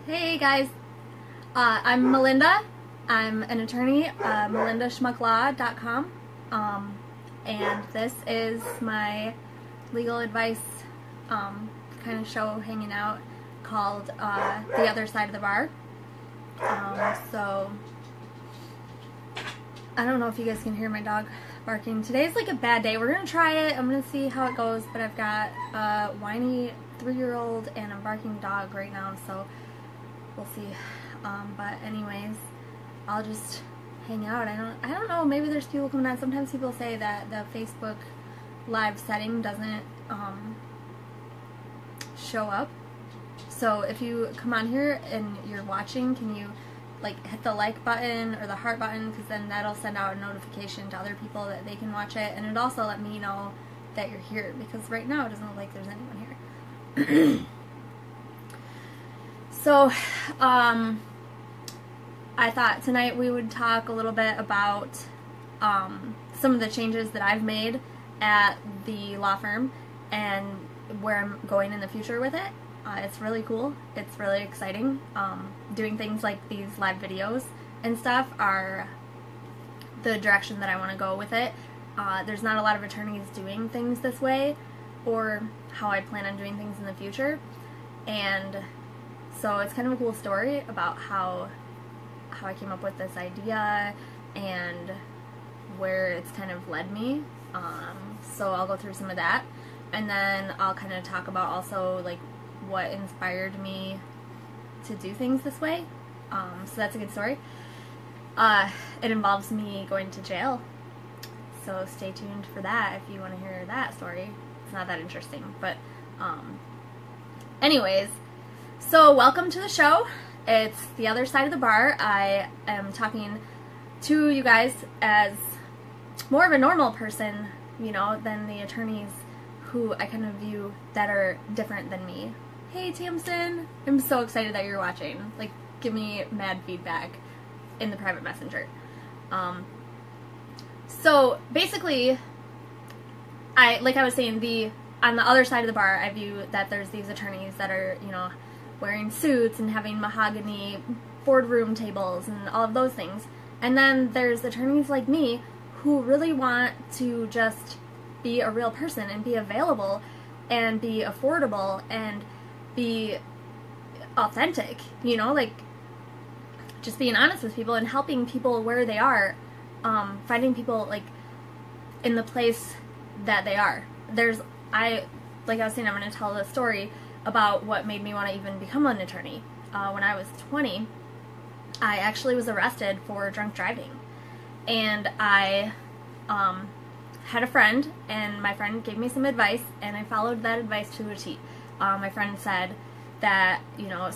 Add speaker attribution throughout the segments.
Speaker 1: Hey guys, I'm Melinda. I'm an attorney, melindaschmucklaw.com, and this is my legal advice kind of show hanging out called The Other Side of the Bar. So, I don't know if you guys can hear my dog barking. Today's like a bad day. We're going to try it. I'm going to see how it goes, but I've got a whiny 3-year-old and a barking dog right now, so we'll see. But anyways, I'll just hang out. I don't know, maybe there's people coming on. Sometimes people say that the Facebook live setting doesn't show up. So if you come on here and you're watching, can you like hit the like button or the heart button, because then that'll send out a notification to other people that they can watch it, and it'll also let me know that you're here, because right now it doesn't look like there's anyone here. So, I thought tonight we would talk a little bit about some of the changes that I've made at the law firm and where I'm going in the future with it. It's really cool. It's really exciting. Doing things like these live videos and stuff are the direction that I want to go with it. There's not a lot of attorneys doing things this way, or how I plan on doing things in the future. And so it's kind of a cool story about how I came up with this idea and where it's kind of led me. So I'll go through some of that, and then I'll kind of talk about also like what inspired me to do things this way. So that's a good story. It involves me going to jail, so stay tuned for that if you want to hear that story. It's not that interesting, but anyways, so welcome to the show. It's The Other Side of the Bar. I am talking to you guys as more of a normal person, you know, than the attorneys who I kind of view that are different than me. Hey Tamsin, I'm so excited that you're watching. Like, give me mad feedback in the private messenger. So basically, like I was saying, on the other side of the bar, I view that there's these attorneys that are, you know, wearing suits and having mahogany boardroom tables and all of those things. And then there's attorneys like me who really want to just be a real person and be available and be affordable and be authentic, you know, like just being honest with people and helping people where they are, finding people like in the place that they are. Like I was saying, I'm going to tell the story about what made me want to even become an attorney. When I was 20, I actually was arrested for drunk driving. And I had a friend, and my friend gave me some advice, and I followed that advice to a T. My friend said that, you know,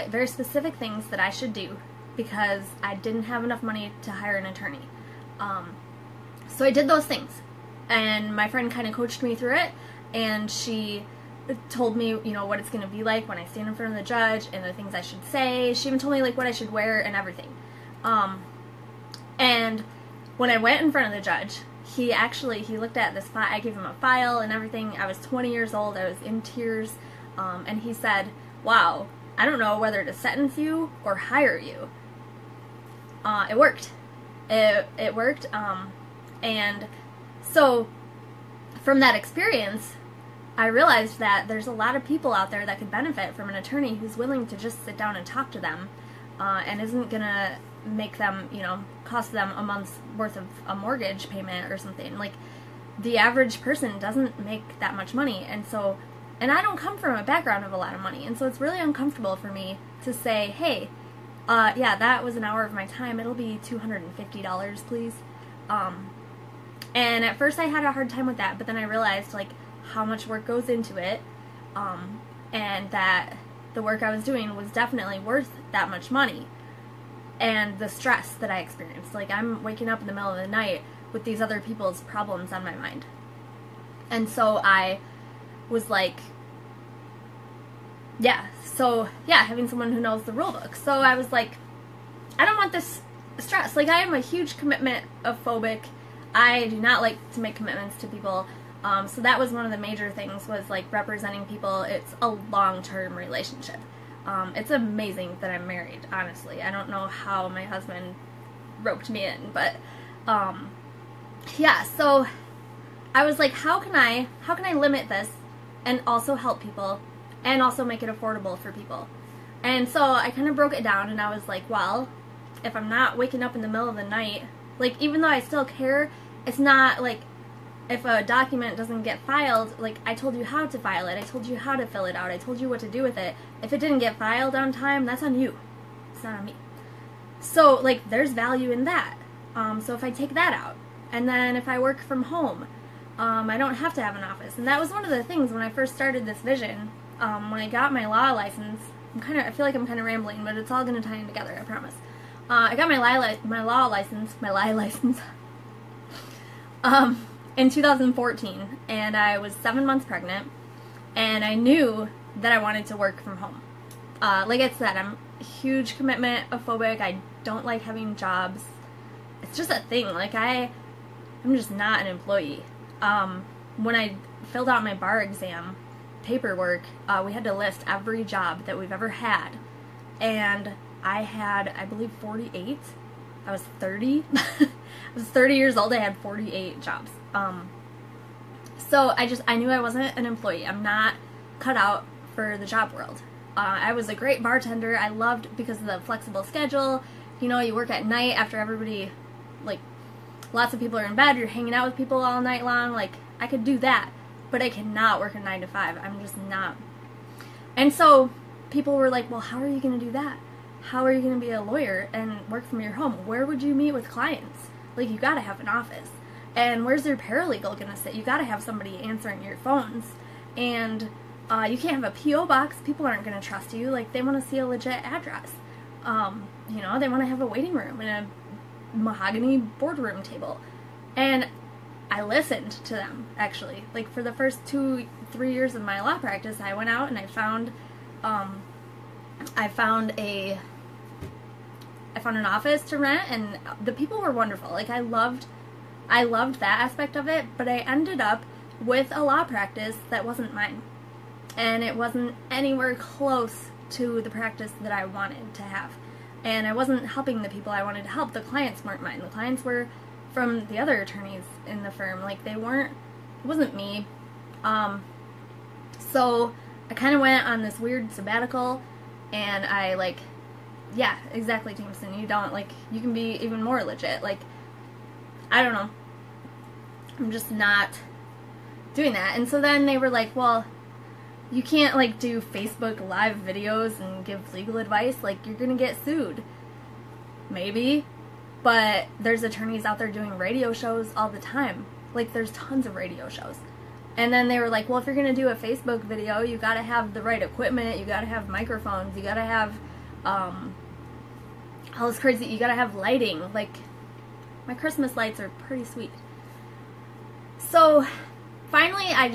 Speaker 1: very specific things that I should do because I didn't have enough money to hire an attorney. So I did those things, and my friend kind of coached me through it, and she told me, you know, what it's going to be like when I stand in front of the judge and the things I should say. She even told me like what I should wear and everything. And when I went in front of the judge, he looked at this file. I gave him a file and everything. I was 20 years old. I was in tears. And he said, wow, I don't know whether to sentence you or hire you. It worked. It worked. And so from that experience, I realized that there's a lot of people out there that could benefit from an attorney who's willing to just sit down and talk to them, and isn't gonna make them, you know, cost them a month's worth of a mortgage payment or something. Like, the average person doesn't make that much money, and I don't come from a background of a lot of money, and so it's really uncomfortable for me to say, hey, yeah, that was an hour of my time, it'll be $250, please. And at first I had a hard time with that, but then I realized, like, how much work goes into it, and that the work I was doing was definitely worth that much money, and the stress that I experienced. Like, I'm waking up in the middle of the night with these other people's problems on my mind. And so I was like, having someone who knows the rule book. So I was like, I don't want this stress. Like, I am a huge commitment-phobic. I do not like to make commitments to people. So that was one of the major things, was like representing people. It's a long-term relationship. It's amazing that I'm married, honestly. I don't know how my husband roped me in, but yeah, so I was like, how can I limit this and also help people and also make it affordable for people? And so I kind of broke it down, and I was like, well, if I'm not waking up in the middle of the night, like, even though I still care, it's not like, if a document doesn't get filed, like, I told you how to file it, I told you how to fill it out, I told you what to do with it. If it didn't get filed on time, that's on you. It's not on me. So, like, there's value in that. So if I take that out, and then if I work from home, I don't have to have an office. And that was one of the things when I first started this vision, when I got my law license. I feel like I'm kind of rambling, but it's all going to tie in together, I promise. I got my law license, in 2014, and I was 7 months pregnant, and I knew that I wanted to work from home. Like I said, I'm a huge commitment phobic. I don't like having jobs. It's just a thing. Like, I'm just not an employee. When I filled out my bar exam paperwork, we had to list every job that we've ever had, and I had, I believe, 48. I was 30. I was 30 years old. I had 48 jobs. So I knew I wasn't an employee. I'm not cut out for the job world. I was a great bartender. I loved, because of the flexible schedule, you know, you work at night after everybody, like, lots of people are in bed, you're hanging out with people all night long. Like, I could do that, but I cannot work a 9 to 5. I'm just not. And so people were like, well, how are you going to do that? How are you going to be a lawyer and work from your home? Where would you meet with clients? Like, you got to have an office. And where's your paralegal going to sit? You got to have somebody answering your phones. And you can't have a P.O. box. People aren't going to trust you. Like, they want to see a legit address. You know, they want to have a waiting room and a mahogany boardroom table. And I listened to them, actually. Like, for the first 2-3 years of my law practice, I went out and I found an office to rent, and the people were wonderful. Like, I loved that aspect of it, but I ended up with a law practice that wasn't mine. And it wasn't anywhere close to the practice that I wanted to have. And I wasn't helping the people I wanted to help. The clients weren't mine. The clients were from the other attorneys in the firm. Like, it wasn't me. So I kind of went on this weird sabbatical, and I, like, yeah, exactly, Jameson. You can be even more legit. Like, I don't know. I'm just not doing that. And so then they were like, well, you can't, like, do Facebook live videos and give legal advice. Like, you're gonna get sued. Maybe. But there's attorneys out there doing radio shows all the time. Like, there's tons of radio shows. And then they were like, well, if you're gonna do a Facebook video, you gotta have the right equipment, you gotta have microphones, you gotta have, all this crazy, you gotta have lighting. Like, my Christmas lights are pretty sweet. So, finally, I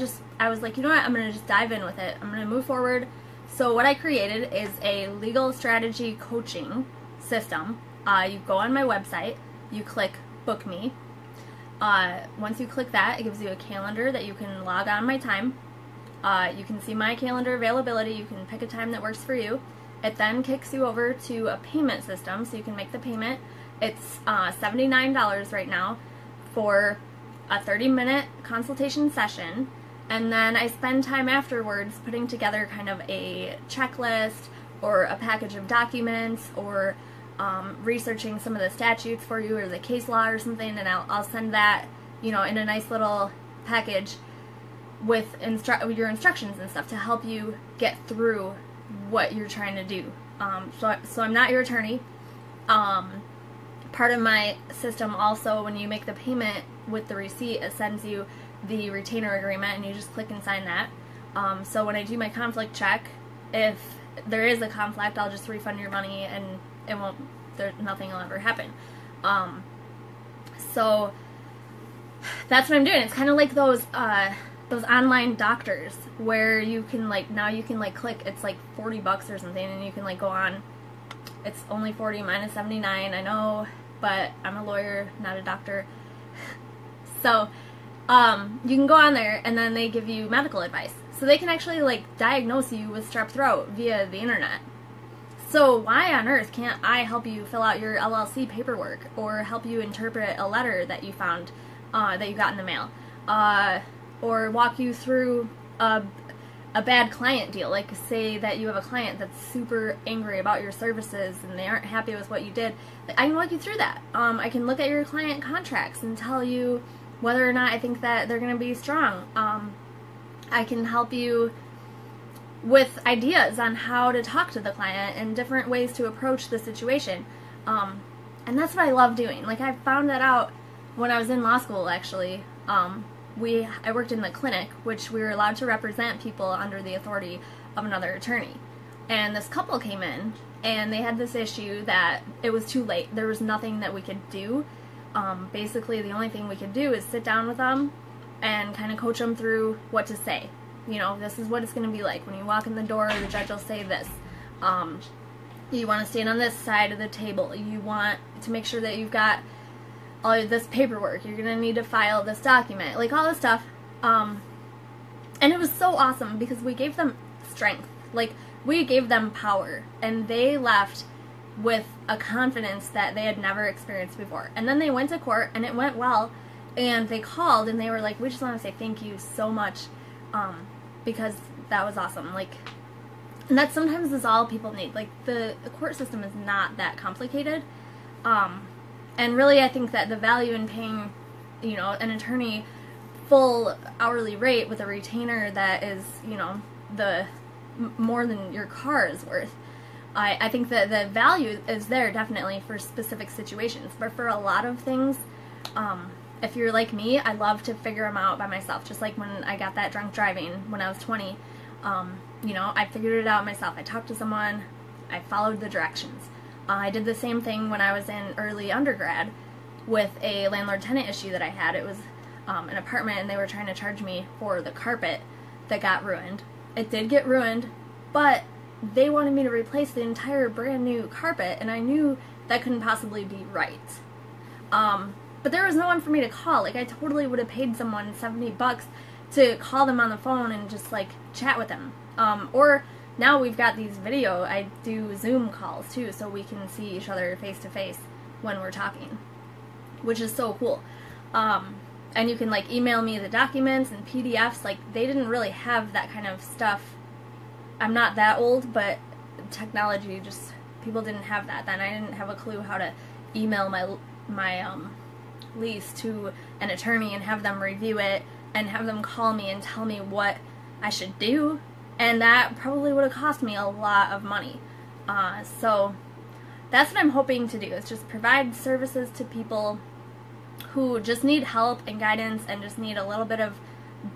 Speaker 1: was like, you know what, I'm gonna just dive in with it. I'm gonna move forward. So what I created is a legal strategy coaching system. You go on my website, you click Book Me. Once you click that, it gives you a calendar that you can log on my time. You can see my calendar availability. You can pick a time that works for you. It then kicks you over to a payment system, so you can make the payment. It's $79 right now for a 30-minute consultation session, and then I spend time afterwards putting together kind of a checklist or a package of documents, or researching some of the statutes for you or the case law or something, and I'll send that, you know, in a nice little package with your instructions and stuff to help you get through what you're trying to do. So I'm not your attorney. Part of my system also, when you make the payment with the receipt, it sends you the retainer agreement, and you just click and sign that. So when I do my conflict check, if there is a conflict, I'll just refund your money, and it won't, nothing will ever happen. So that's what I'm doing. It's kind of like those online doctors where you can, like, now you can, like, click, it's like $40 or something, and you can, like, go on. It's only 40 minus 79, I know, but I'm a lawyer, not a doctor. So you can go on there, and then they give you medical advice. So they can actually, like, diagnose you with strep throat via the internet. So why on earth can't I help you fill out your LLC paperwork, or help you interpret a letter that you found, that you got in the mail, or walk you through a bad client deal? Like, say that you have a client that's super angry about your services and they aren't happy with what you did. I can walk you through that. I can look at your client contracts and tell you whether or not I think that they're going to be strong. I can help you with ideas on how to talk to the client and different ways to approach the situation. And that's what I love doing. Like, I found that out when I was in law school, actually. I worked in the clinic, which we were allowed to represent people under the authority of another attorney. And this couple came in, and they had this issue that it was too late. There was nothing that we could do. Basically, the only thing we could do is sit down with them and kind of coach them through what to say. You know, this is what it's going to be like. When you walk in the door, the judge will say this. You want to stand on this side of the table. You want to make sure that you've got all of this paperwork. You're going to need to file this document. Like, all this stuff. And it was so awesome because we gave them strength. Like, we gave them power. And they left with a confidence that they had never experienced before. And then they went to court, and it went well. And they called, and they were like, we just want to say thank you so much. Because that was awesome. Like, and that sometimes is all people need. Like, the court system is not that complicated. And really, I think that the value in paying, you know, an attorney full hourly rate with a retainer that is, you know, more than your car is worth. I think that the value is there definitely for specific situations, but for a lot of things, if you're like me, I love to figure them out by myself. Just like when I got that drunk driving when I was 20, you know, I figured it out myself. I talked to someone, I followed the directions. I did the same thing when I was in early undergrad with a landlord-tenant issue that I had. It was an apartment, and they were trying to charge me for the carpet that got ruined. It did get ruined, but they wanted me to replace the entire brand new carpet, and I knew that couldn't possibly be right. But there was no one for me to call. Like, I totally would have paid someone $70 to call them on the phone and just, like, chat with them. Or now we've got these I do Zoom calls, too, so we can see each other face-to-face when we're talking, which is so cool. And you can, like, email me the documents and PDFs. Like, they didn't really have that kind of stuff. I'm not that old, but technology just, people didn't have that then. I didn't have a clue how to email my lease to an attorney and have them review it and have them call me and tell me what I should do, and that probably would have cost me a lot of money. So that's what I'm hoping to do, is just provide services to people who just need help and guidance and just need a little bit of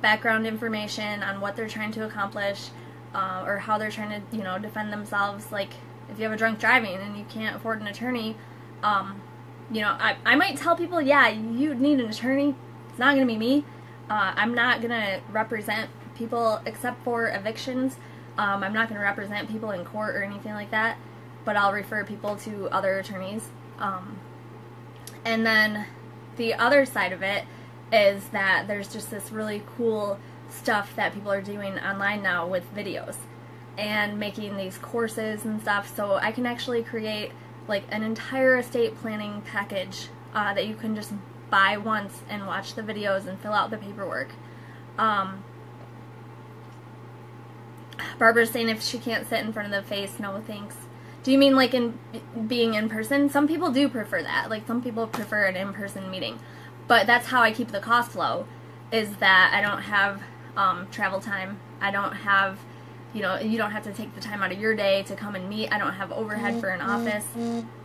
Speaker 1: background information on what they're trying to accomplish, or how they're trying to, you know, defend themselves. Like, if you have a drunk driving and you can't afford an attorney, you know, I might tell people, yeah, you need an attorney. It's not going to be me. I'm not going to represent people except for evictions. I'm not going to represent people in court or anything like that, but I'll refer people to other attorneys. And then the other side of it is that there's just this really cool stuff that people are doing online now with videos and making these courses and stuff, so I can actually create like an entire estate planning package that you can just buy once and watch the videos and fill out the paperwork. Barbara's saying if she can't sit in front of the face, no thanks. Do you mean like in being in person? Some people do prefer that. Like, some people prefer an in-person meeting. But that's how I keep the cost low, is that I don't have travel time. I don't have, you know, you don't have to take the time out of your day to come and meet. I don't have overhead for an office.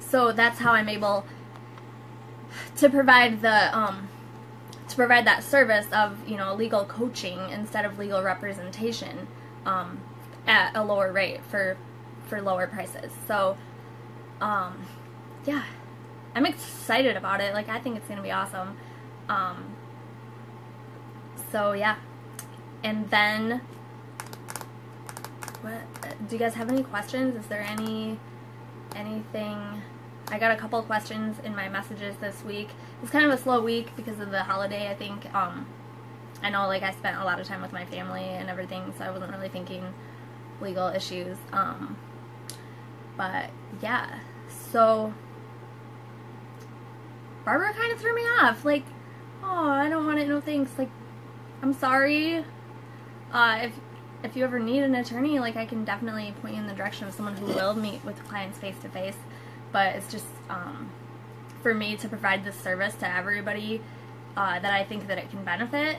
Speaker 1: So that's how I'm able to provide the that service of, you know, legal coaching instead of legal representation at a lower rate for lower prices. So yeah, I'm excited about it. Like, I think it's gonna be awesome. So yeah, and then what do you guys have any questions? Is there anything? I got a couple questions in my messages this week. It's kind of a slow week because of the holiday, I think. I know, like, I spent a lot of time with my family and everything, so I wasn't really thinking legal issues. But yeah, so Barbara kind of threw me off. Like, oh, I don't want it, no thanks. Like, I'm sorry. If you ever need an attorney, like, I can definitely point you in the direction of someone who will meet with clients face to face. But it's just, for me to provide this service to everybody that I think that it can benefit,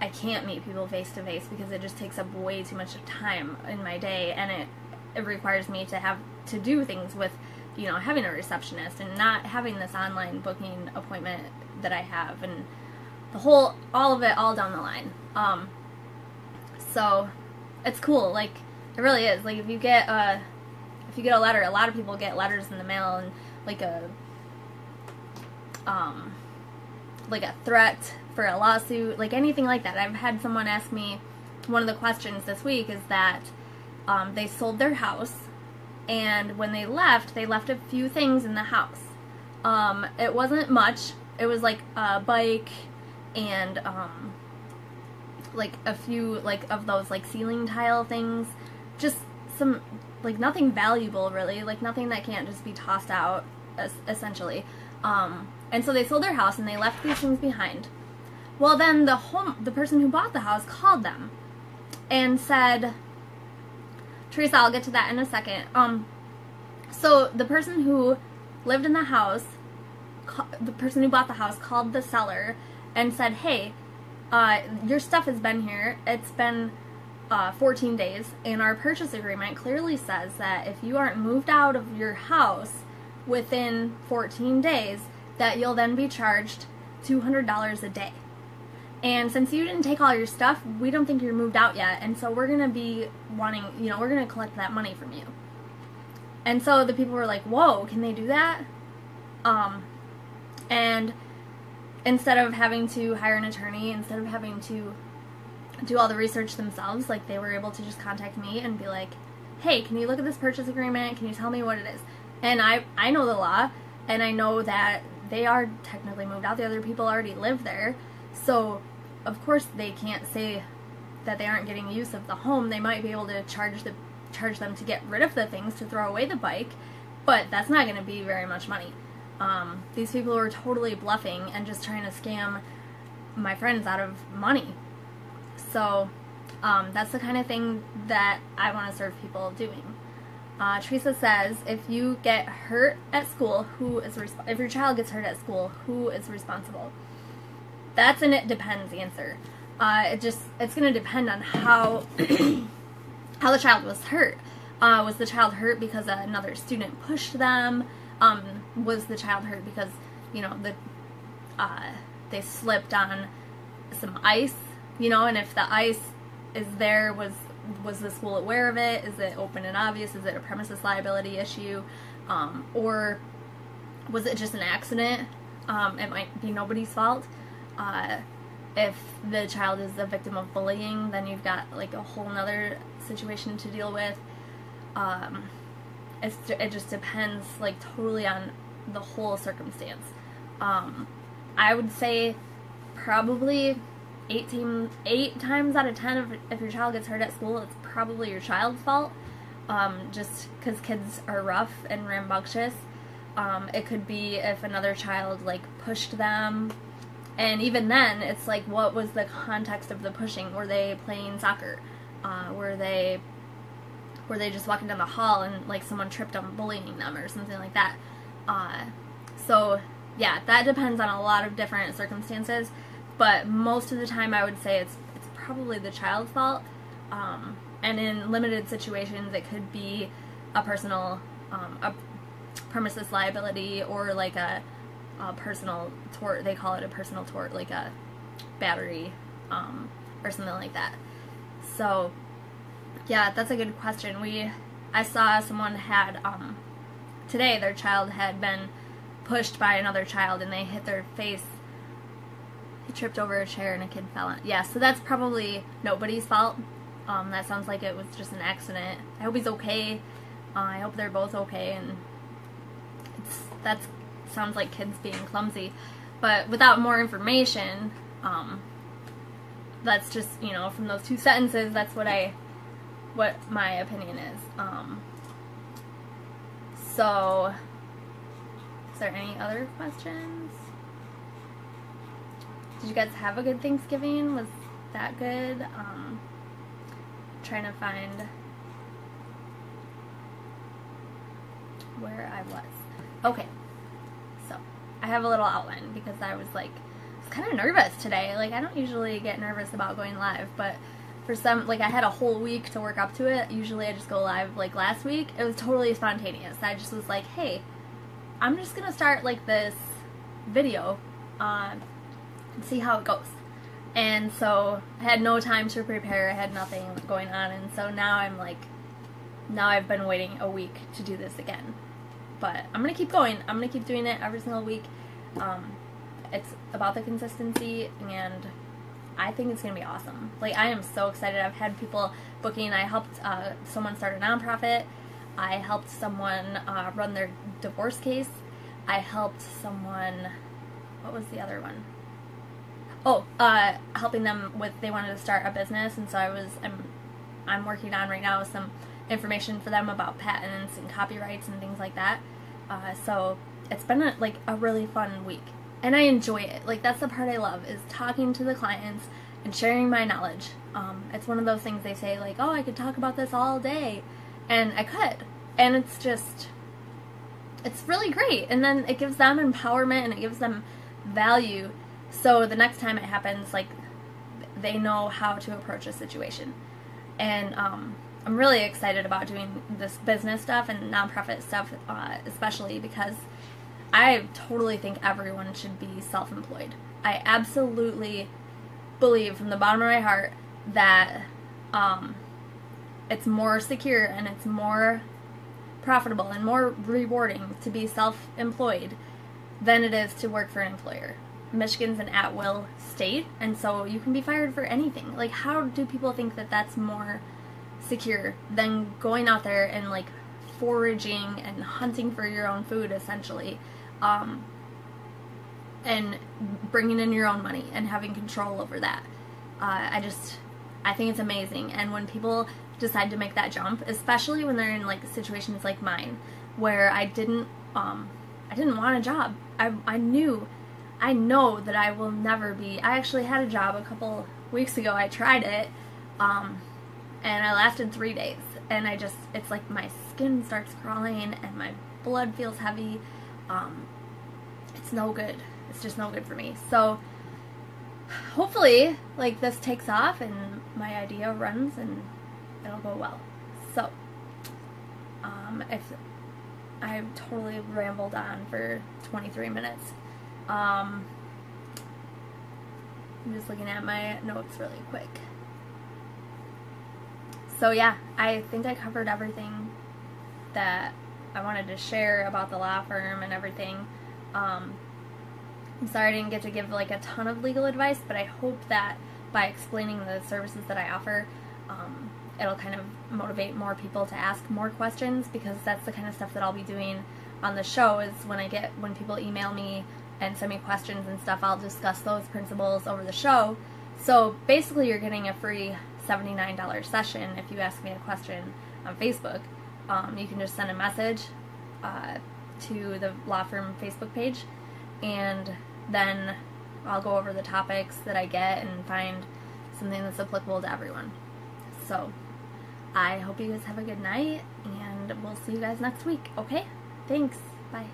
Speaker 1: I can't meet people face to face because it just takes up way too much time in my day, and it requires me to have to do things with, you know, having a receptionist and not having this online booking appointment that I have, and all of it all down the line. So it's cool. Like, it really is. Like, if you get a letter, a lot of people get letters in the mail, and like a threat for a lawsuit, like anything like that. I've had someone ask me, one of the questions this week is that they sold their house, and when they left a few things in the house. It wasn't much. It was like a bike and like a few like of those like ceiling tile things, just some, like, nothing valuable really, like nothing that can't just be tossed out, essentially. And so they sold their house and they left these things behind. Well, then the person who bought the house called them and said, Teresa, I'll get to that in a second. So the person who lived in the house, the person who bought the house called the seller and said, hey, your stuff has been here. It's been 14 days, and our purchase agreement clearly says that if you aren't moved out of your house within 14 days, that you'll then be charged $200 a day. And since you didn't take all your stuff, we don't think you're moved out yet, and so we're going to be wanting, you know, we're going to collect that money from you. And so the people were like, whoa, can they do that? And instead of having to hire an attorney, instead of having to do all the research themselves, like, they were able to just contact me and be like, hey, can you look at this purchase agreement? Can you tell me what it is? And I know the law, and I know that they are technically moved out. The other people already live there. So, of course, they can't say that they aren't getting use of the home. They might be able to charge them to get rid of the things, to throw away the bike, but that's not going to be very much money. These people were totally bluffing and just trying to scam my friends out of money. So, that's the kind of thing that I want to serve people doing. Teresa says, if you get hurt at school, if your child gets hurt at school, who is responsible? That's an it depends answer. It's going to depend on how how the child was hurt. Was the child hurt because another student pushed them? Was the child hurt because, you know, they slipped on some ice, you know, and if the ice is there, was the school aware of it? Is it open and obvious? Is it a premises liability issue? Or was it just an accident? It might be nobody's fault. If the child is the victim of bullying, then you've got like a whole nother situation to deal with. It just depends, like, totally on the whole circumstance. I would say probably 8 times out of 10 if your child gets hurt at school, it's probably your child's fault. Just because kids are rough and rambunctious. It could be if another child, like, pushed them. And even then, it's like, what was the context of the pushing? Were they playing soccer? Were they just walking down the hall and, like, someone tripped them, bullying them or something like that? So, yeah, that depends on a lot of different circumstances. But most of the time, I would say it's probably the child's fault. And in limited situations, it could be a personal, a premises liability, or like a personal tort. They call it a personal tort, like a battery, or something like that. So, yeah, that's a good question. I saw someone had, today their child had been pushed by another child and they hit their face. He tripped over a chair and a kid fell on. Yeah, so that's probably nobody's fault. That sounds like it was just an accident. I hope he's okay. I hope they're both okay, and that sounds like kids being clumsy. But without more information, that's just, you know, from those 2 sentences, that's what my opinion is. So, is there any other questions? Did you guys have a good Thanksgiving? Was that good? Trying to find where I was. Okay, so I have a little outline because I was kind of nervous today. Like, I don't usually get nervous about going live, but for some, like, I had a whole week to work up to it. Usually I just go live like last week. It was totally spontaneous. I just was like, hey, I'm just gonna start like this video and see how it goes. And so I had no time to prepare. I had nothing going on, and so now I've been waiting a week to do this again. But I'm gonna keep going. I'm gonna keep doing it every single week. It's about the consistency, and I think it's gonna be awesome. Like, I am so excited. I've had people booking. I helped someone start a nonprofit. I helped someone run their divorce case. I helped someone, what was the other one? Oh, helping them with, they wanted to start a business, and so I'm working on right now some information for them about patents and copyrights and things like that. So it's been a really fun week, and I enjoy it. Like, that's the part I love, is talking to the clients and sharing my knowledge. It's one of those things they say, like, oh, I could talk about this all day, and I could, and it's really great. And then it gives them empowerment, and it gives them value, so the next time it happens, like, they know how to approach a situation. And I'm really excited about doing this business stuff and nonprofit stuff, especially because I totally think everyone should be self-employed. I absolutely believe from the bottom of my heart that it's more secure and it's more profitable and more rewarding to be self-employed than it is to work for an employer. Michigan's an at-will state, and so you can be fired for anything. Like, how do people think that that's more secure than going out there and, like, foraging and hunting for your own food, essentially, and bringing in your own money and having control over that? I think it's amazing. And when people decide to make that jump, especially when they're in, like, situations like mine, where I didn't want a job. I know that I will never be. I actually had a job a couple weeks ago. I tried it, and I lasted 3 days, and it's like my skin starts crawling and my blood feels heavy. It's no good. It's just no good for me. So hopefully, like, this takes off and my idea runs and it'll go well. So, if I totally rambled on for 23 minutes. I'm just looking at my notes really quick. So yeah, I think I covered everything that I wanted to share about the law firm and everything. I'm sorry I didn't get to give like a ton of legal advice, but I hope that by explaining the services that I offer, it'll kind of motivate more people to ask more questions, because that's the kind of stuff that I'll be doing on the show. Is when people email me and send me questions and stuff, I'll discuss those principles over the show. So basically you're getting a free $79 session if you ask me a question on Facebook. You can just send a message to the law firm Facebook page, and then I'll go over the topics that I get and find something that's applicable to everyone. So I hope you guys have a good night, and we'll see you guys next week, okay? Thanks. Bye.